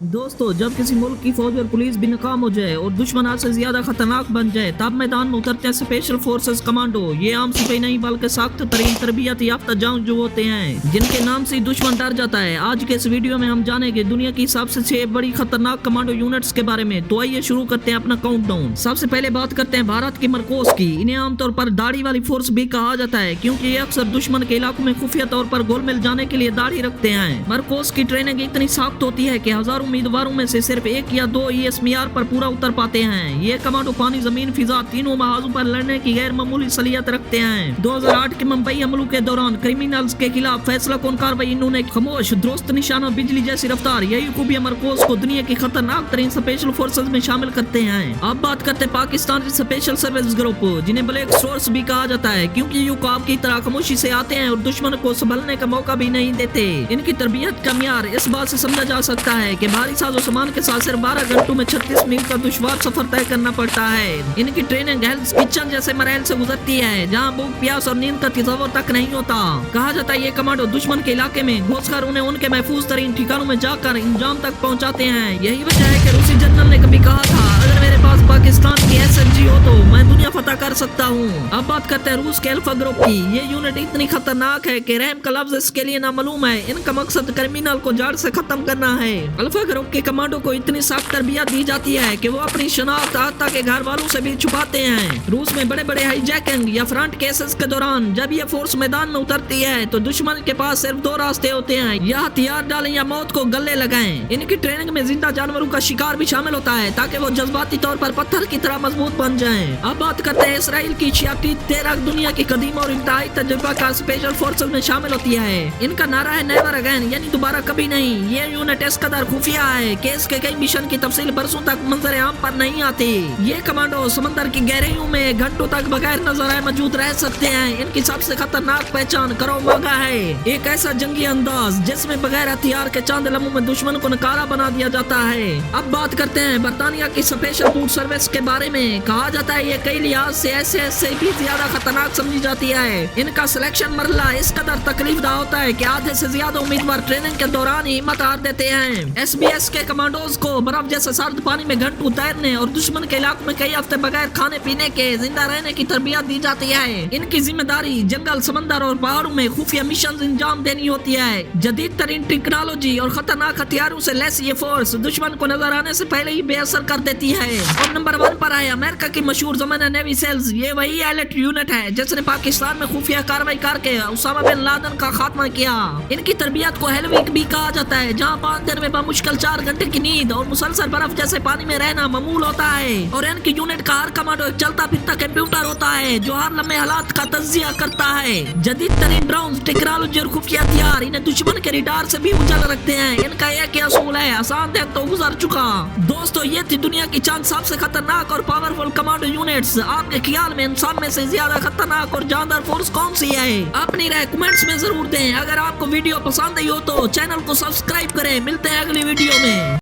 दोस्तों, जब किसी मुल्क की फौज और पुलिस भी नाकाम हो जाए और दुश्मन आज से ज्यादा खतरनाक बन जाए तब मैदान में उतरते हैं स्पेशल फोर्सेस कमांडो। ये आम सिपाही नहीं बल्कि सख्त तरीन तरबियत याफ्ता जंगजू होते हैं जिनके नाम से दुश्मन डर जाता है। आज के इस वीडियो में हम जानेंगे दुनिया की सबसे 6 बड़ी खतरनाक कमांडो यूनिट्स के बारे में। तो आइए शुरू करते हैं अपना काउंटडाउन। सबसे पहले बात करते हैं भारत की मरकोस की। इन्हें आमतौर पर दाढ़ी वाली फोर्स भी कहा जाता है क्योंकि ये अक्सर दुश्मन के इलाकों में खुफिया तौर पर गोल मिल जाने के लिए दाढ़ी रखते हैं। मरकोस की ट्रेनिंग इतनी सख्त होती है कि हजारों उम्मीदवारों में से सिर्फ 1 या 2 ESMR पर पूरा उतर पाते हैं। ये कमांडो पानी, जमीन, फिजा तीनों महाजों पर लड़ने की गैर मामूली सलियत रखते हैं। 2008 के मुंबई हमलों के दौरान क्रिमिनल्स के खिलाफ फैसला कौन कार्रवाई इन्होंने खामोश, दुरुस्त निशाना, बिजली जैसी रफ्तार, यही खूबियां मरकोस को दुनिया की खतरनाक तरीन स्पेशल फोर्सेज में शामिल करते हैं। अब बात करते हैं पाकिस्तान की स्पेशल सर्विस ग्रुप, जिन्हें ब्लैक सोर्स भी कहा जाता है क्योंकि ये ख्वाब की तरह खामोशी से आते हैं और दुश्मन को संभलने का मौका भी नहीं देते। इनकी तरबियत का म्यार इस बात से समझा जा सकता है कि भारी साजो सामान के साथ सिर्फ 12 घंटों में 36 मील का दुश्वार सफर तय करना पड़ता है। इनकी ट्रेनिंग हेल्थ किचन जैसे मरहल से गुजरती है जहां भूख, प्यास और नींद का तस्वर तक नहीं होता। कहा जाता है ये कमांडो दुश्मन के इलाके में घुसकर उन्हें उनके महफूज तरीन ठिकानों में जाकर इंजाम तक पहुंचाते हैं। यही वजह है कि रूसी जनरल ने कभी कहा था, अगर मेरे पास पाकिस्तान की SFG हो तो मैं दुनिया फतह कर सकता हूँ। अब बात करते हैं रूस के अल्फा ग्रुप की। ये यूनिट इतनी खतरनाक है कि रहम का लफ्ज इसके लिए नामालूम है। इनका मकसद क्रिमिनल को जड़ से खत्म करना है। अल्फा ग्रुप के कमांडो को इतनी सख्त तरबियत दी जाती है कि वो अपनी शनाख्त हत्या के घर वालों से भी छुपाते हैं। रूस में बड़े बड़े हाईजैकिंग या फ्रंट केसेस के दौरान जब ये फोर्स मैदान में उतरती है तो दुश्मन के पास सिर्फ 2 रास्ते होते हैं, या हथियार डालें या मौत को गले लगाएं। इनकी ट्रेनिंग में जिंदा जानवरों का शिकार भी शामिल होता है ताकि वो जज्बाती तौर पर पत्थर की तरह मजबूत बन जाएं। अब बात करते हैं इसराइल की शियाटी तेरह दुनिया की कदीम और इंतहाई तजुर्बा का स्पेशल फोर्सेस में शामिल होती है। इनका नारा है नेवर अगेन, यानी दोबारा कभी नहीं। ये यूनिट इस कदर खुफिया है कि इसके कई मिशन की तफसील बरसों तक मंजर आम पर नहीं आती। ये कमांडो समंदर की गहराइयों में घंटों तक बगैर नजर आए मौजूद रह सकते हैं। इनकी सबसे खतरनाक पहचान करो वागा है, एक ऐसा जंगी अंदाज जिसमें बगैर हथियार के चंद लम्हों में दुश्मन को नकारा बना दिया जाता है। अब बात करते हैं बर्तानिया की स्पेशल फूड सर्विस के बारे में। कहा जाता है ये कई लिहाज से ऐसे भी ज्यादा खतरनाक समझी जाती है। इनका सिलेक्शन मरला इस कदर तकलीफदा होता है कि आधे से ज्यादा उम्मीदवार ट्रेनिंग के दौरान ही हिम्मत हार देते हैं। SBS के कमांडोज को बर्फ जैसे सर्द पानी में घंटों तैरने और दुश्मन के इलाकों में कई हफ्ते बगैर खाने पीने के जिंदा रहने की तरबियत दी जाती है। इनकी जिम्मेदारी जंगल, समंदर और पहाड़ों में खुफिया मिशन अंजाम देनी होती है। जदीद तरीन टेक्नोलॉजी और खतरनाक हथियारों से लैस ये फोर्स दुश्मन को नजर आने से पहले ही बेअसर कर देती है। और नंबर 1 पर है अमेरिका की मशहूर ज़माना नेवी सेल्स। ये वही एलिट यूनिट है जिसने पाकिस्तान में खुफिया कार्रवाई करके उसामा बिन लादेन का खात्मा किया। इनकी तरबियत को हेल वीक भी कहा जाता है, जहाँ 5 दिन में बामुश्किल 4 घंटे की नींद और मुसलसल बर्फ जैसे पानी में रहना मामूल होता है। और इनकी यूनिट का हर कमांडो एक चलता फिरता कंप्यूटर होता है जो हर लम्हे हालात का तज्जिया करता है। जदीद तरीन ड्रोन टेक्नोलॉजी और खुफिया हथियार इन्हें दुश्मन के रडार से भी उजागर रखते हैं। इनका एक ही असूल है, आसान दिन तो गुजर चुका। दोस्तों, ये थी दुनिया की चंद सबसे खतरनाक और पावरफुल कमांडो यूनिट्स। आपके ख्याल में इन सब में से ज्यादा खतरनाक और जानदार फोर्स कौन सी है? अपनी राय कमेंट्स में जरूर दें। अगर आपको वीडियो पसंद आई हो तो चैनल को सब्सक्राइब करें। मिलते हैं अगली वीडियो में।